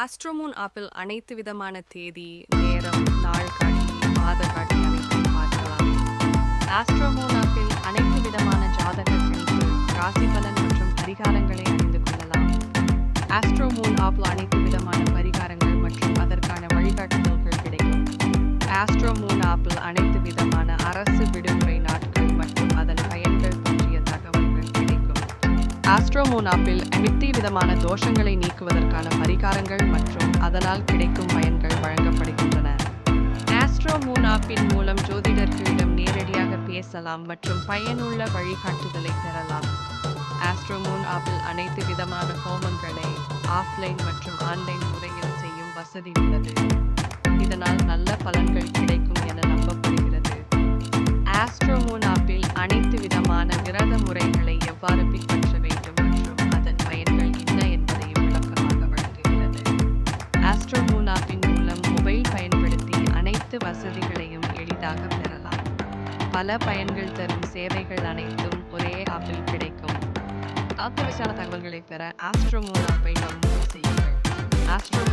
ஆஸ்ட்ரோமூன் ஆப்பில் அனைத்து விதமான தேதி, நேரம், நாள் காட்டி, மாத காட்டி அனைத்தையும் பார்க்கலாம். ஆஸ்ட்ரோமூன் ஆப்பில் அனைத்து விதமான ஜாதக கணிப்பு, ராசி பலன் மற்றும் பரிகாரங்களை அறிந்து கொள்ளலாம். ஆஸ்ட்ரோமூன் ஆப்பில் அனைத்து விதமான பரிகாரங்கள் மற்றும் அதற்கான வழிகாட்டுதல்கள் கிடைக்கும். ஆஸ்ட்ரோமூன் ஆப்பில் அனைத்து விதமான அரசு விடுமுறை நாட்கள் மற்றும் அதன் பயன்கள் பற்றிய தகவல்கள் கிடைக்கும். ஆஸ்ட்ரோமூன் ஆப்பில் அனைத்து விதமான தோஷங்களை நீக்குவதற்கான பரிகாரங்கள் மற்றும் அதனால் கிடைக்கும் பயன்கள் வழங்கப்படுகின்றன. ஆஸ்ட்ரோமூன் ஆப்பின் மூலம் ஜோதிடர்களிடம் நேரடியாக பேசலாம் மற்றும் பயனுள்ள வழிகாட்டுதலை பெறலாம். ஆஸ்ட்ரோமூன் ஆப்பில் அனைத்து விதமான ஹோமங்களை ஆஃப்லைன் மற்றும் ஆன்லைன் முறையில் செய்யும் வசதி உள்ளது. இதனால் நல்ல பலன்கள் கிடைக்கும் என நம்பப்படுகிறது. ஆஸ்ட்ரோமூன் ஆப்பில் அனைத்து விதமான விரத முறைகளை எவ்வாறு பின்பற்ற வேண்டும் மற்றும் அதன் பயன்கள் என்ன என்பதையும் விளக்கமாக வழங்குகிறது. ஆஸ்ட்ரோமூன் ஆப்பின் மூலம் மொபைல் பயன்படுத்தி அனைத்து வசதிகளையும் எளிதாக பெறலாம். பல பயன்கள் தரும் சேவைகள் அனைத்தும் ஒரே ஆப்பில் கிடைக்கும். அத்தியாவசியமான தகவல்களை பெற ஆஸ்ட்ரோமூன் ஆப்பை டவுன்லோட் செய்யுங்கள். ஆஸ்ட்ரோமூன்